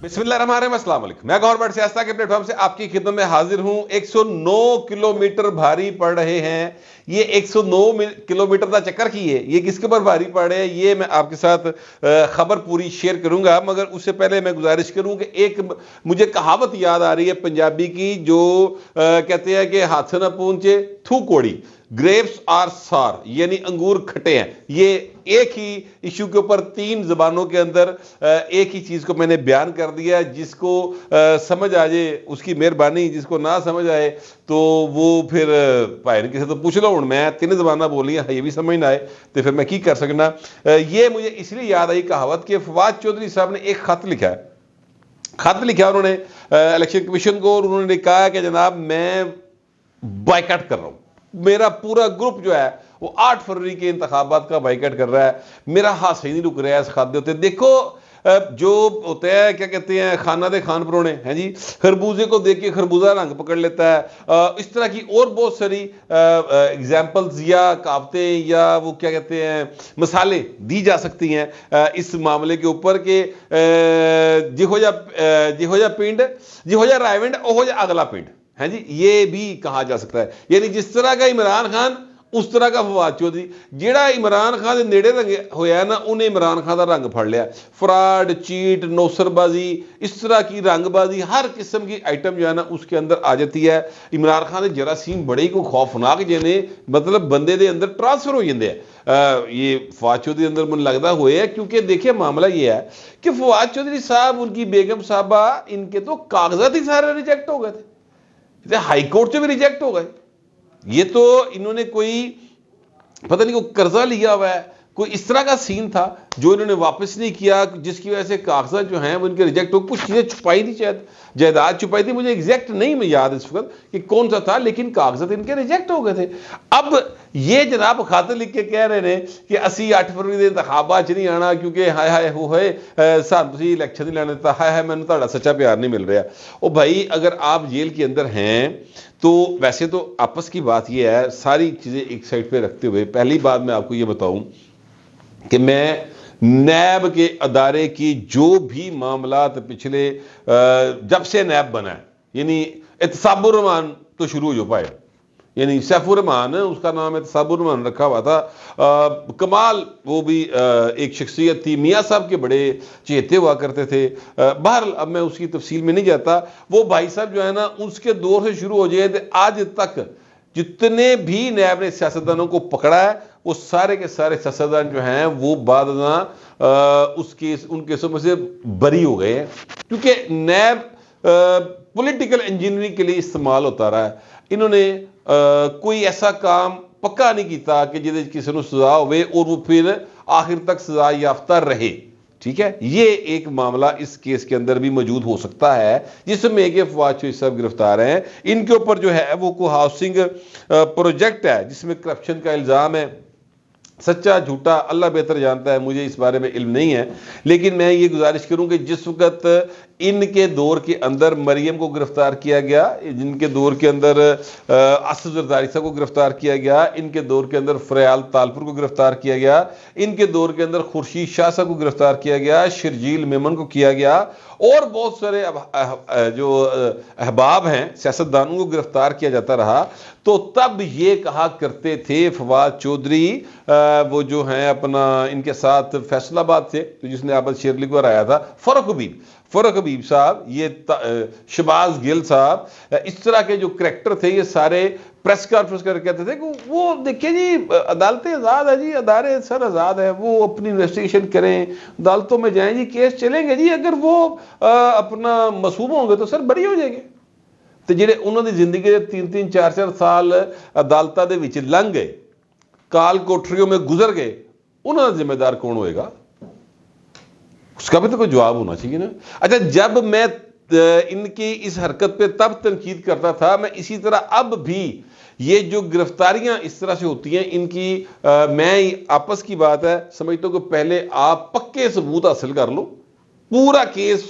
بسم اللہ الرحمن الرحیم، السلام علیکم۔ میں گور بٹ سیاستہ کے پلیٹ فارم سے آپ کی خدمت میں حاضر ہوں۔ 109 کلومیٹر بھاری پڑ رہے ہیں۔ یہ 109 کلومیٹر کا چکر کی ہے، یہ کس کے اوپر بھاری پڑ رہے ہیں، یہ میں آپ کے ساتھ خبر پوری شیئر کروں گا، مگر اس سے پہلے میں گزارش کروں کہ ایک مجھے کہاوت یاد آ رہی ہے پنجابی کی، جو کہتے ہیں کہ ہاتھ سے نہ پہنچے تھو کوڑی، گریپس آر سار، یعنی انگور کھٹے ہیں۔ یہ ایک ہی ایشو کے اوپر 3 زبانوں کے اندر ایک ہی چیز کو میں نے بیان کر دیا۔ جس کو سمجھ آ جائے اس کی مہربانی، جس کو نہ سمجھ آئے تو وہ پھر بھائی کسی تو پوچھ لو۔ میں 3 زبانیں بولی ہیں، یہ بھی سمجھ نہ آئے تو پھر میں کی کر سکنا۔ یہ مجھے اس لیے یاد آئی کہاوت کہ فواد چودھری صاحب نے ایک خط لکھا انہوں نے الیکشن کمیشن کو، اور انہوں نے کہا کہ جناب میں بائیکاٹ کر رہا ہوں، میرا پورا گروپ جو ہے وہ 8 فروری کے انتخابات کا بائیکاٹ کر رہا ہے، میرا ہاتھ صحیح نہیں رک رہا ہے اس خط ہوتے۔ دیکھو جو ہوتا ہے کیا کہتے ہیں خانہ دے خان پرونے ہیں جی، خربوزے کو دیکھ کے خربوزہ رنگ پکڑ لیتا ہے۔ اس طرح کی اور بہت ساری ایگزامپلز یا کہاوتیں یا وہ کیا کہتے ہیں مثالیں دی جا سکتی ہیں اس معاملے کے اوپر کہ جہو جا پنڈ جہو جا رائے ونڈ اوہو جا اگلا پنڈ ہے جی، یہ بھی کہا جا سکتا ہے۔ یعنی جس طرح کا عمران خان اس طرح کا فواد چودھری، جیڑا عمران خان دے نیڑے رنگ ہویا ہے نا، انہیں عمران خان دا رنگ پھڑ لیا۔ فراڈ، چیٹ، نوسر بازی، اس طرح کی رنگ بازی، ہر قسم کی آئٹم جو ہے نا اس کے اندر آ جاتی ہے۔ عمران خان دے جراثیم بڑے کو خوفناک جنے مطلب بندے دے اندر ٹرانسفر ہو جاندے ہیں۔ یہ فواد چودھری اندر من لگتا ہوئے ہے، کیونکہ دیکھیں معاملہ یہ ہے کہ فواد چودھری صاحب، ان کی بیگم صاحبہ، ان کے تو کاغذات ہی سارے ریجیکٹ ہو گئے تھے، ہائی کورٹ سے بھی ریجیکٹ ہو گئے۔ یہ تو انہوں نے کوئی پتہ نہیں کوئی قرضہ لیا ہوا ہے، کوئی اس طرح کا سین تھا جو انہوں نے واپس نہیں کیا، جس کی وجہ سے کاغذات جو ہیں وہ ان کے ریجیکٹ ہو۔ کچھ چیزیں چھپائی تھی، شاید جائیداد چھپائی تھی، مجھے ایگزیکٹ نہیں میں یاد اس وقت کہ کون سا تھا، لیکن کاغذات ان کے ریجیکٹ ہو گئے تھے۔ اب یہ جناب خاطر لکھ کے کہہ رہے ہیں کہ اسی 8 فروری دے انتخابات نہیں آنا، کیونکہ ہائے ہائے ہوئے سان تسی الیکشن نہیں لینے دیتا، ہائے ہائے میں نے تہاڈا سچا پیار نہیں مل رہا۔ او بھائی اگر آپ جیل کے اندر ہیں تو ویسے تو آپس کی بات یہ ہے، ساری چیزیں ایک سائڈ پہ رکھتے ہوئے پہلی بات میں آپ کو یہ بتاؤں کہ میں نیب کے ادارے کی جو بھی معاملات پچھلے جب سے نیب بنا ہے، یعنی احتساب الرحمان تو شروع ہو پائے، یعنی سیف الرحمان اس کا نام احتساب الرحمان رکھا ہوا تھا، کمال وہ بھی ایک شخصیت تھی، میاں صاحب کے بڑے چہتے ہوا کرتے تھے۔ بہرحال اب میں اس کی تفصیل میں نہیں جاتا۔ وہ بھائی صاحب جو ہے نا اس کے دور سے شروع ہو جائے تو آج تک جتنے بھی نیب نے سیاستدانوں کو پکڑا ہے وہ سارے کے سارے سیاستدان جو ہیں وہ بعد ازاں ان کیسوں میں سے بری ہو گئے ہیں، کیونکہ نیب پولیٹیکل انجینئرنگ کے لیے استعمال ہوتا رہا ہے۔ انہوں نے کوئی ایسا کام پکا نہیں کیتا کہ جہاں کسی کو سزا ہوئے اور وہ پھر آخر تک سزا یافتہ رہے۔ ٹھیک ہے، یہ ایک معاملہ اس کیس کے اندر بھی موجود ہو سکتا ہے، جس میں کہ فواد چودھری صاحب گرفتار ہیں۔ ان کے اوپر جو ہے وہ کوئی ہاؤسنگ پروجیکٹ ہے جس میں کرپشن کا الزام ہے۔ سچا جھوٹا اللہ بہتر جانتا ہے، مجھے اس بارے میں علم نہیں ہے، لیکن میں یہ گزارش کروں کہ جس وقت ان کے دور کے اندر مریم کو گرفتار کیا گیا، جن کے دور کے اندر اسد زرداری صاحب کو گرفتار کیا گیا، ان کے دور کے اندر فریال تالپور کو گرفتار کیا گیا، ان کے دور کے اندر خورشید شاہ صاحب کو گرفتار کیا گیا، شرجیل میمن کو کیا گیا، اور بہت سارے جو احباب ہیں سیاستدانوں کو گرفتار کیا جاتا رہا، تو تب یہ کہا کرتے تھے فواد چودھری وہ جو ہیں اپنا ان کے ساتھ فیصل آباد سے جس نے عابد شیرلی کو ہرایا تھا، فاروق حبیب صاحب، یہ شباز گل صاحب، اس طرح کے جو کریکٹر تھے، یہ سارے پریس کانفرنس کر کہتے تھے کہ وہ دیکھیں جی عدالتیں آزاد ہے جی، ادارے سر آزاد ہے، وہ اپنی انویسٹیگیشن کریں، عدالتوں میں جائیں جی، کیس چلیں گے جی، اگر وہ اپنا معصوم ہوں گے تو سر بری ہو جائیں گے۔ تو جڑے انہوں نے زندگی کے 3-3 4-4 سال عدالتوں دے وچ لنگ گئے، کال کوٹریوں میں گزر گئے، انہوں نے ذمہ دار کون ہوئے گا؟ اس کا بھی تو کوئی جواب ہونا چاہیے نا۔ اچھا، جب میں ان کی اس حرکت پہ تب تنقید کرتا تھا، میں اسی طرح اب بھی یہ جو گرفتاریاں اس طرح سے ہوتی ہیں ان کی میں آپس کی بات ہے سمجھتا ہوں کہ پہلے آپ پکے ثبوت حاصل کر لو، پورا کیس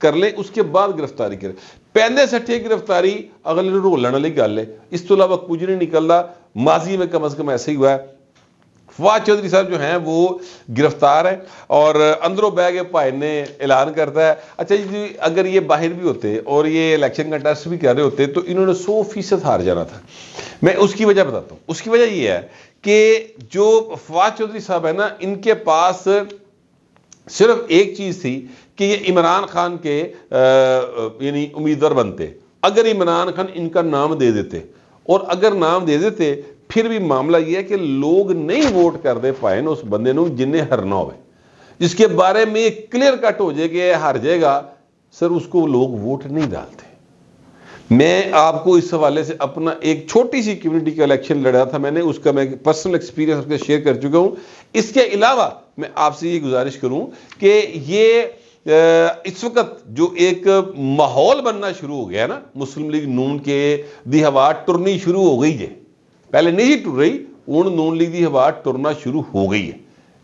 کر لیں، اس کے بعد گرفتاری کریں۔ پہلے سٹھے گرفتاری اگلے رولن والی گل ہے، اس تو علاوہ کچھ نہیں نکلتا۔ ماضی میں کم از کم ایسے ہی ہوا ہے۔ فواد چودھری صاحب جو ہیں وہ گرفتار ہیں اور اندروں بہ کے بھائی نے اعلان کرتا ہے اچھا جی اگر یہ باہر بھی ہوتے اور یہ الیکشن کا ٹیسٹ بھی کر رہے ہوتے تو انہوں نے 100% ہار جانا تھا. میں اس کی وجہ بتاتا ہوں. اس کی وجہ یہ ہے کہ جو فواد چودھری صاحب ہے نا, ان کے پاس صرف ایک چیز تھی کہ یہ عمران خان کے یعنی امیدوار بنتے. اگر عمران خان ان کا نام دے دیتے اور اگر نام دے دیتے پھر بھی معاملہ یہ ہے کہ لوگ نہیں ووٹ کر دے پائے اس بندے نو جنہیں ہرنا ہوئے, جس کے بارے میں کلیئر کٹ ہو جائے کہ ہار جائے گا سر, اس کو لوگ ووٹ نہیں ڈالتے. میں آپ کو اس حوالے سے اپنا ایک چھوٹی سی کمیونٹی کا الیکشن لڑا تھا, میں نے اس کا میں پرسنل ایکسپیرینس شیئر کر چکا ہوں. اس کے علاوہ میں آپ سے یہ گزارش کروں کہ یہ اس وقت جو ایک ماحول بننا شروع ہو گیا ہے نا, مسلم لیگ نون کے دی ہوا ٹرنی شروع ہو گئی ہے. پہلے نہیں ٹر رہی, ہوں نون لیگ دی ہوا ٹرنا شروع ہو گئی ہے.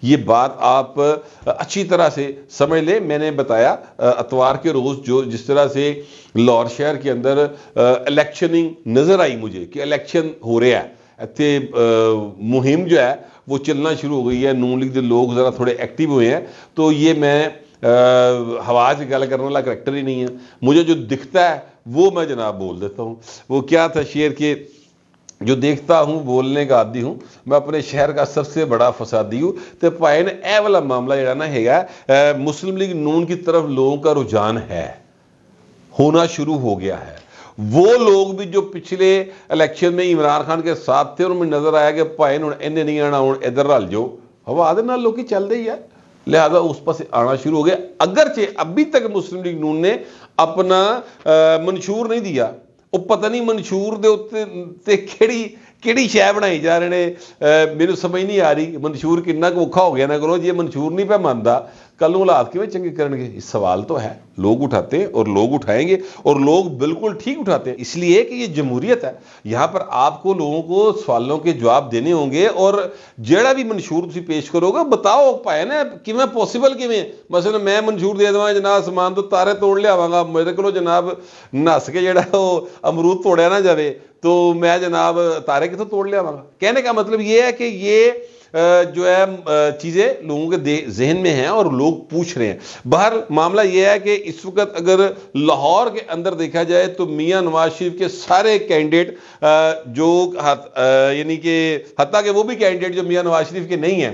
یہ بات آپ اچھی طرح سے سمجھ لیں. میں نے بتایا اتوار کے روز جس طرح سے لاہور شہر کے اندر الیکشننگ نظر آئی مجھے کہ الیکشن ہو رہا ہے, مہم جو ہے وہ چلنا شروع ہو گئی ہے, نون لیگ دے لوگ ذرا تھوڑے ایکٹیو ہوئے ہیں. تو یہ میں ہوا سے گل کرنے والا کریکٹر ہی نہیں ہے, مجھے جو دکھتا ہے وہ میں جناب بول دیتا ہوں. وہ کیا تھا شعر کے, جو دیکھتا ہوں بولنے کا عادی ہوں, میں اپنے شہر کا سب سے بڑا فسادی ہوں. تو پائے اے والا معاملہ جڑا نا ہے مسلم لیگ نون کی طرف لوگوں کا رجحان ہے, ہونا شروع ہو گیا ہے. وہ لوگ بھی جو پچھلے الیکشن میں عمران خان کے ساتھ تھے, ان میں نظر آیا کہ پائے انہیں نہیں آنا, ادھر رل جو ہوا آدھے نال لوگ چل رہی ہے, لہذا اس پاس آنا شروع ہو گیا. اگرچہ ابھی تک مسلم لیگ نون نے اپنا منشور نہیں دیا, وہ پتہ نہیں منشور دے اتنے کیڑی شے بنائی جا رہے ہیں, میرے سمجھ نہیں آ رہی. منشور کنا اوکھا ہو گیا نا کرو جی, منشور نہیں پہ مانتا, کل حالات کیوں چنگے کرن گے؟ سوال تو ہے, لوگ اٹھاتے ہیں اور لوگ اٹھائیں گے اور لوگ بالکل ٹھیک اٹھاتے ہیں, اس لیے کہ یہ جمہوریت ہے. یہاں پر آپ کو لوگوں کو سوالوں کے جواب دینے ہوں گے اور جیڑا بھی منشور تسی پیش کرو گے بتاؤ پائے نا کیویں پاسبل کیویں. مثلا میں منشور دے دواں جناب سامان تو تارے توڑ لیاواں گا, میرے کو جناب نس کے جیڑا وہ امرود توڑیا نہ جاوے تو میں جناب تارے کتوں توڑ لیاواں گا. کہنے کا مطلب یہ ہے کہ یہ جو ہے چیزیں لوگوں کے ذہن میں ہیں اور لوگ پوچھ رہے ہیں. باہر معاملہ یہ ہے کہ اس وقت اگر لاہور کے اندر دیکھا جائے تو میاں نواز شریف کے سارے کینڈیڈیٹ جو یعنی کہ حتیٰ کہ وہ بھی کینڈیڈیٹ جو میاں نواز شریف کے نہیں ہیں,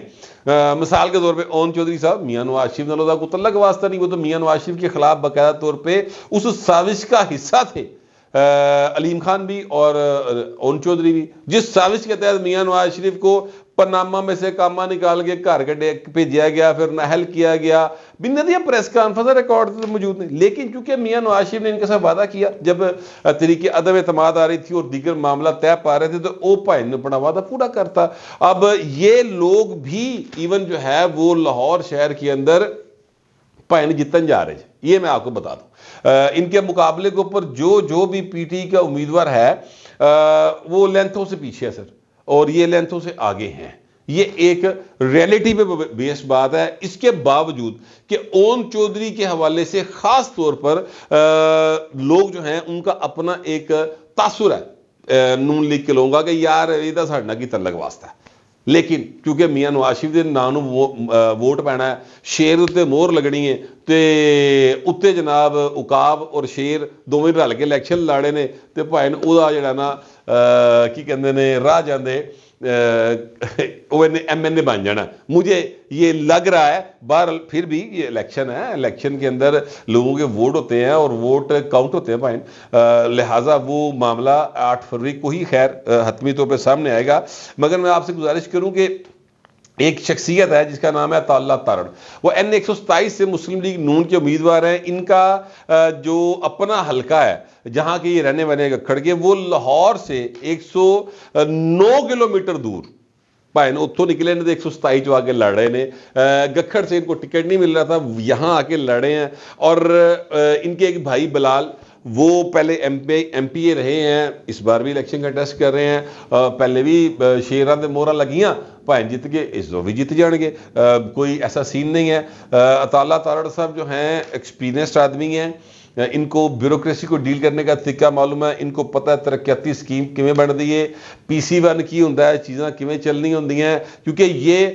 مثال کے طور پہ اون چودھری صاحب میاں نواز شریف نالوں دا کوئی تعلق واسطہ نہیں, وہ تو میاں نواز شریف کے خلاف باقاعدہ طور پہ اس سازش کا حصہ تھے. علیم خان بھی اور اون چودھری بھی, جس سازش کے تحت میاں نواز شریف کو پاناما میں سے کاما نکال کے گھر بھیجا گیا, پھر نااہل کیا گیا. بنیادی پریس کانفرنس ریکارڈ تو موجود نہیں, لیکن چونکہ میاں نواز شریف نے ان کے ساتھ وعدہ کیا جب تحریک عدم اعتماد آ رہی تھی اور دیگر معاملہ طے پا رہے تھے تو وہ بھائی نے اپنا وعدہ پورا کرتا. اب یہ لوگ بھی ایون جو ہے وہ لاہور شہر کے اندر بھائی جتن جا رہے ہیں, یہ میں آپ کو بتا دوں. ان کے مقابلے کے اوپر جو بھی پی ٹی کا امیدوار ہے وہ لینتھوں سے پیچھے ہے سر, اور یہ لینتھوں سے آگے ہیں. یہ ایک ریئلٹی پہ بیس بات ہے. اس کے باوجود کہ اون چودھری کے حوالے سے خاص طور پر لوگ جو ہیں ان کا اپنا ایک تاثر ہے نون لیگ کے لوگوں کا کہ یار یہ ساڈا کی تعلق واسطہ ہے, لیکن کیونکہ میاں نواز شریف کے نام ووٹ پینا ہے, شیر اتنے مہر لگنی ہے, تے اتنے جناب عقاب اور شیر دونوں رل کے الیکشن لاڑے نے, تے بھائی وہ جڑا نا کی کہندے نے راہ جاندے وہ ایم این اے بن جانا. مجھے یہ لگ رہا ہے. بہرحال پھر بھی یہ الیکشن ہے, الیکشن کے اندر لوگوں کے ووٹ ہوتے ہیں اور ووٹ کاؤنٹ ہوتے ہیں بھائی, لہٰذا وہ معاملہ 8 فروری کو ہی خیر حتمی طور پہ سامنے آئے گا. مگر میں آپ سے گزارش کروں کہ ایک شخصیت ہے جس کا نام ہے عطا اللہ تارڑ, وہ N 127 سے مسلم لیگ نون کے امیدوار ہیں. ان کا جو اپنا حلقہ ہے جہاں کے یہ رہنے والے گکھڑ کے, وہ لاہور سے 109 کلومیٹر دور بھائی نے اتوں نکلے نے 127 جو آ کے لڑ رہے نے. گکھڑ سے ان کو ٹکٹ نہیں مل رہا تھا, یہاں آ کے لڑے ہیں. اور ان کے ایک بھائی بلال وہ پہلے ایم پی اے رہے ہیں, اس بار بھی الیکشن کا ٹیسٹ کر رہے ہیں. پہلے بھی شیران دے مورا لگیاں بھائی جیت گئے, اس دو بھی جیت جان گے, کوئی ایسا سین نہیں ہے. عطا اللہ تارڑ صاحب جو ہیں ایکسپیرینسڈ آدمی ہیں, ان کو بیوروکریسی کو ڈیل کرنے کا طریقہ معلوم ہے, ان کو پتہ ہے ترقیاتی اسکیم کیویں بن دی ہے, PC1 کی ہوندا ہے, چیزاں کیویں چلنی ہوندی ہیں, کیونکہ یہ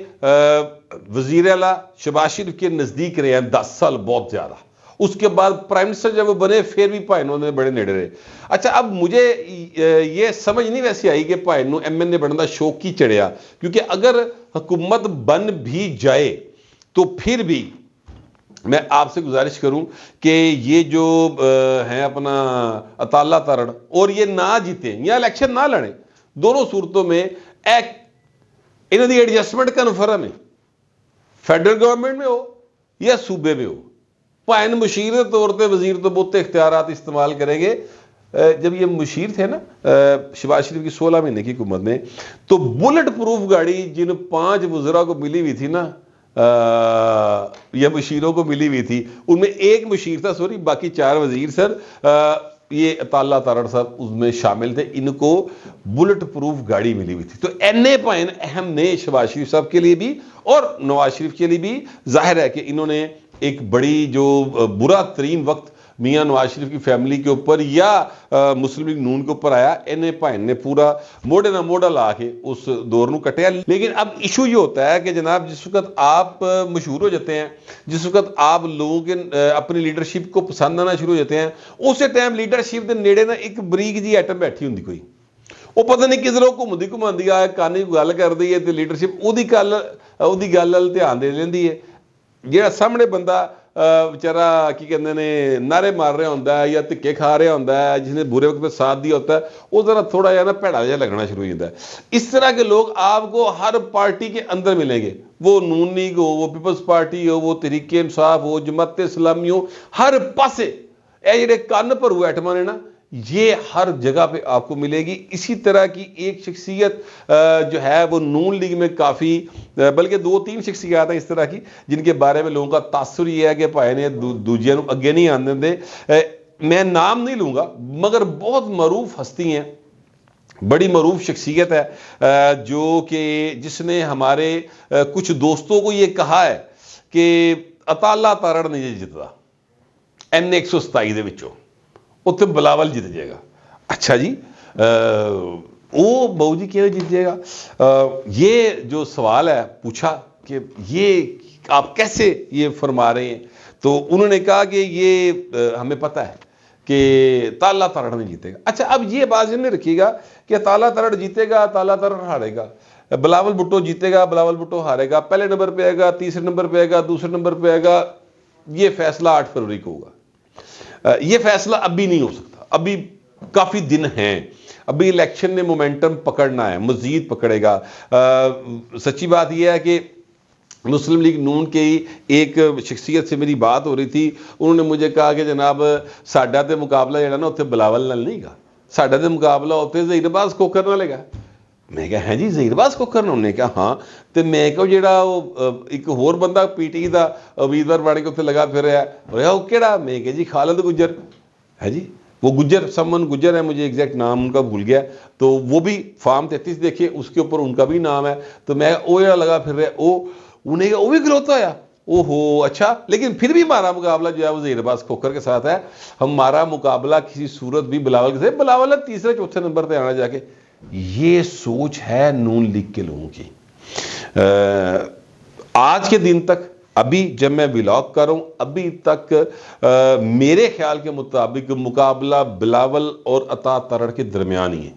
وزیر اعلیٰ شہباز شریف کے نزدیک رہے ہیں 10 سال بہت زیادہ. اس کے بعد پرائم منسٹر جب وہ بنے پھر بھی بھائی انہوں نے بڑے نیڑے رہے. اچھا اب مجھے یہ سمجھ نہیں ویسی آئی کہ بھائی نو MN بننے کا شوق کی چڑھیا, کیونکہ اگر حکومت بن بھی جائے تو پھر بھی میں آپ سے گزارش کروں کہ یہ جو ہیں اپنا عطا اللہ تارڑ اور یہ نہ جیتے یا الیکشن نہ لڑیں, دونوں صورتوں میں انہوں دی ایڈجسٹمنٹ کنفرم ہے, فیڈرل گورنمنٹ میں ہو یا صوبے میں ہو. پائن مشیر کے طور پہ وزیر تو بہت اختیارات استعمال کریں گے. جب یہ مشیر تھے نا شہباز شریف کی 16 مہینے کی حکومت میں, تو بلٹ پروف گاڑی جن 5 وزراء کو ملی ہوئی تھی نا, یا مشیروں کو ملی ہوئی تھی, ان میں ایک مشیر تھا, سوری باقی 4 وزیر سر, یہ عطا اللہ تارڑ صاحب اس میں شامل تھے, ان کو بلٹ پروف گاڑی ملی ہوئی تھی. تو اینے پائن اہم نے شہباز شریف صاحب کے لیے بھی اور نواز شریف کے لیے بھی. ظاہر ہے کہ انہوں نے ایک بڑی جو برا ترین وقت میاں نواز شریف کی فیملی کے اوپر یا مسلم لیگ نون کے اوپر آیا, اینے پائن نے پورا موڑے نہ موڑا لا کے اس دور نو کٹیا. لیکن اب ایشو یہ ہوتا ہے کہ جناب جس وقت آپ مشہور ہو جاتے ہیں, جس وقت آپ لوگوں کے اپنی لیڈرشپ کو پسند آنا شروع ہو جاتے ہیں, اسی ٹائم لیڈرشپ دے نیڑے نا ایک بریک جی ایٹم بیٹھی ہوندی کوئی, وہ پتہ نہیں کس طرح گھومدی گھماندی آ کانی گل کردی ہے, تے لیڈرشپ اودی گل ول دھیان دے لیندی ہے. جہاں سامنے بندہ بیچارہ کی کہتے ہیں نعرے مار رہا ہوتا ہے یا دھکے کھا رہا ہوتا ہے, جس نے برے وقت میں ساتھ دیا ہوتا ہے, وہ ذرا تھوڑا جہا نا بھڑا جہا لگنا شروع ہو جاتا ہے. اس طرح کے لوگ آپ کو ہر پارٹی کے اندر ملیں گے, وہ نون لیگ ہو, وہ پیپلز پارٹی ہو, وہ تحریک انصاف ہو, جماعت اسلامی ہو, ہر پاسے اے جڑے کن پر ہوئے ایٹما نے نا, یہ ہر جگہ پہ آپ کو ملے گی. اسی طرح کی ایک شخصیت جو ہے وہ نون لیگ میں کافی, بلکہ 2-3 شخصیات ہیں اس طرح کی جن کے بارے میں لوگوں کا تاثر یہ ہے کہ بھائی نے دوجیاں اگے نہیں آنے دے. میں نام نہیں لوں گا مگر بہت معروف ہستی ہیں, بڑی معروف شخصیت ہے جو کہ جس نے ہمارے کچھ دوستوں کو یہ کہا ہے کہ عطا اللہ تارڑ نے یہ جتتا N 127 دے وچوں, اتنے بلاول جیت جائے گا. اچھا جی وہ بہو جی کیوں جیت جائے گا؟ یہ جو سوال ہے پوچھا کہ یہ آپ کیسے یہ فرما رہے ہیں, تو انہوں نے کہا کہ یہ ہمیں پتہ ہے کہ عطا اللہ تارڑ نہیں جیتے گا. اچھا اب یہ بات ذہن میں رکھیے گا کہ عطا اللہ تارڑ جیتے گا, عطا اللہ تارڑ ہارے گا, بلاول بھٹو جیتے گا, بلاول بھٹو ہارے گا, پہلے نمبر پہ آئے گا, تیسرے نمبر پہ آئے گا, دوسرے نمبر پہ آئے گا. یہ فیصلہ 8 فروری کو ہوگا. یہ فیصلہ ابھی نہیں ہو سکتا, ابھی کافی دن ہیں, ابھی الیکشن نے مومنٹم پکڑنا ہے, مزید پکڑے گا. سچی بات یہ ہے کہ مسلم لیگ نون کی ایک شخصیت سے میری بات ہو رہی تھی, انہوں نے مجھے کہا کہ جناب ساڈا تے مقابلہ جڑا نا اتنے بلاول نال نہیں گا, ساڈا تے مقابلہ اتنے ظہیر باز کھوکھر نال لے گا. میں کہا ہیں جی ظہیر باز کھوکھر نال؟ انہوں نے کہا ہاں. تو میں کہا جڑا ایک ہور بندہ PTI دا امیدوار بن کے اتنے لگا پھر رہا ہے, وہ کہڑا؟ میں کہا جی خالد گجر ہے جی, وہ گجر سمن گجر ہے, مجھے ایگزیکٹ نام ان کا بھول گیا, تو وہ بھی فارم 33 دیکھے اس کے اوپر ان کا بھی نام ہے. تو میں وہ جڑا لگا پھر رہا انہیں کہا وہ بھی گلوتا ہے. او ہو اچھا, لیکن پھر بھی ہمارا مقابلہ جو ہے وہ ظہیر باز کھوکھر کے ساتھ ہے. ہمارا مقابلہ کسی صورت بھی بلاول کے ساتھ, بلاول ہے تیسرے چوتھے نمبر پہ آنا جا کے. یہ سوچ ہے نون لیگ کے لوگوں کی. آج کے دن تک ابھی جب میں ولاگ کر رہا ہوں ابھی تک میرے خیال کے مطابق مقابلہ بلاول اور عطا تارڑ کے درمیان ہی ہے.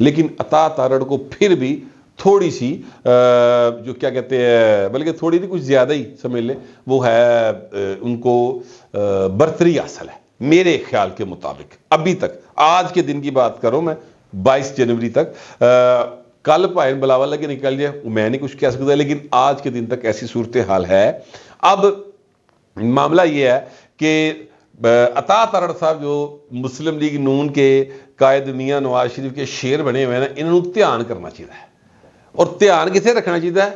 لیکن عطا تارڑ کو پھر بھی تھوڑی سی جو کیا کہتے ہیں, بلکہ تھوڑی نہیں کچھ زیادہ ہی سمجھ لیں, وہ ہے ان کو برتری حاصل ہے میرے خیال کے مطابق. ابھی تک آج کے دن کی بات کروں میں 22 جنوری تک, کل پائن بلاول لگے نکل جائے میں نہیں کچھ کہہ سکتا, لیکن آج کے دن تک ایسی صورتحال ہے. اب معاملہ یہ ہے کہ عطا تارڑ صاحب جو مسلم لیگ نون کے قائد میاں نواز شریف کے شیر بنے ہوئے ہیں نا, انہوں نے دھیان کرنا چاہیے. اور دھیان کتنے رکھنا چاہیے؟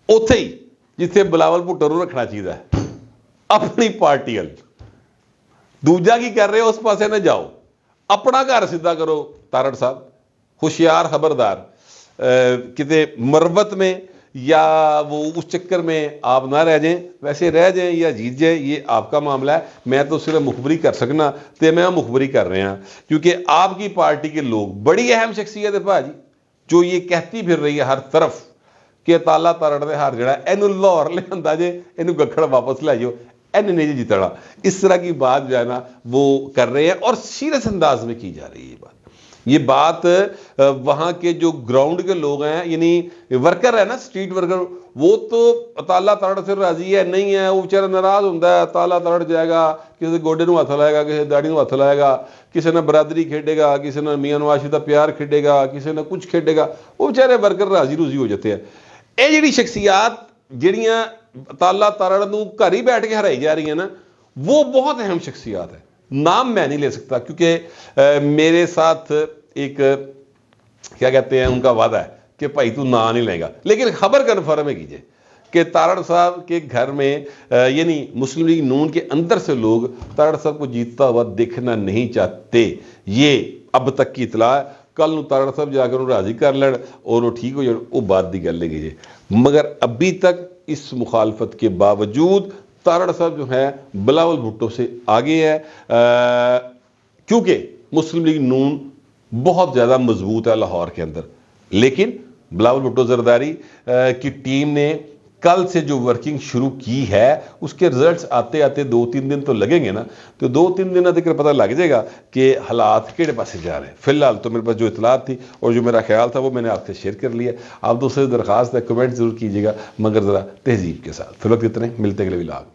اوتھے ہی جتھے بلاول بھٹو نوں رکھنا چاہیے, اپنی پارٹی ال. دوجا کی کر رہے ہو اس پاسے نہ جاؤ, اپنا گھر سیدھا کرو. تارڑ صاحب ہوشیار خبردار, کتے مروت میں یا وہ اس چکر میں آپ نہ رہ جائیں، ویسے رہ جائیں یا جیت جائیں یہ آپ کا معاملہ ہے، میں تو صرف مخبری کر سکنا تے میں مخبری کر رہے ہیں، کیونکہ آپ کی پارٹی کے لوگ بڑی اہم شخصیت ہے بھاجی جو یہ کہتی پھر رہی ہے ہر طرف کہ تالا تارڑ دے ہار جڑا اینو لاہور لے آندا جے، اینو گکھڑ واپس لے جاؤ، این نہیں جی جیتنا، اس طرح کی بات جو ہے نا وہ کر رہے ہیں اور سیریس انداز میں کی جا رہی ہے یہ بات وہاں کے جو گراؤنڈ کے لوگ ہیں یعنی ورکر ہے نا اسٹریٹ ورکر، وہ تو تالا تڑ سے راضی ہے نہیں ہے، وہ بیچارہ ناراض ہوتا ہے، تالا تڑ جائے گا، کسی گوڈے نو ہاتھ لائے گا، کسی داڑھی نو ہاتھ لائے گا، کسی نے برادری کھیڈے گا، کسی نے میاں نواز شریف دا پیار کھیڈے گا، کسی نے کچھ کھیڈے گا، وہ بیچارے ورکر راضی روزی ہو جاتے ہیں۔ یہ جڑی شخصیات جڑیاں تالا تڑ نو گھر ہی بیٹھ کے ہرائی جا رہی ہیں نا، وہ بہت اہم شخصیات ہے، نام میں نہیں لے سکتا کیونکہ میرے ساتھ ایک کیا کہتے ہیں ان کا وعدہ ہے کہ بھائی تو نام نہیں لے گا، لیکن خبر کنفرم ہے کیجئے کہ تارڑ صاحب کے گھر میں یعنی مسلم لیگ نون کے اندر سے لوگ تارڑ صاحب کو جیتتا ہوا دیکھنا نہیں چاہتے، یہ اب تک کی اطلاع ہے۔ کل نو تارڑ صاحب جا کر راضی کر لڑ اور وہ ٹھیک ہو جائے وہ بات دی گل لے گئی، مگر ابھی تک اس مخالفت کے باوجود تارڑ صاحب جو ہے بلاول بھٹو سے آگے ہے، کیونکہ مسلم لیگ نون بہت زیادہ مضبوط ہے لاہور کے اندر، لیکن بلاول بھٹو زرداری کی ٹیم نے کل سے جو ورکنگ شروع کی ہے اس کے رزلٹس آتے آتے 2-3 دن تو لگیں گے نا، تو 2-3 دن تک پتہ لگ جائے گا کہ حالات کیڑے پاسے جا رہے ہیں۔ فی الحال تو میرے پاس جو اطلاعات تھی اور جو میرا خیال تھا وہ میں نے آپ سے شیئر کر لیا۔ آپ دوسرے درخواست ہے کمنٹ ضرور کیجیے گا مگر ذرا تہذیب کے ساتھ۔ فی الوقت اتنے، ملتے ہیں اگلے ولاگ۔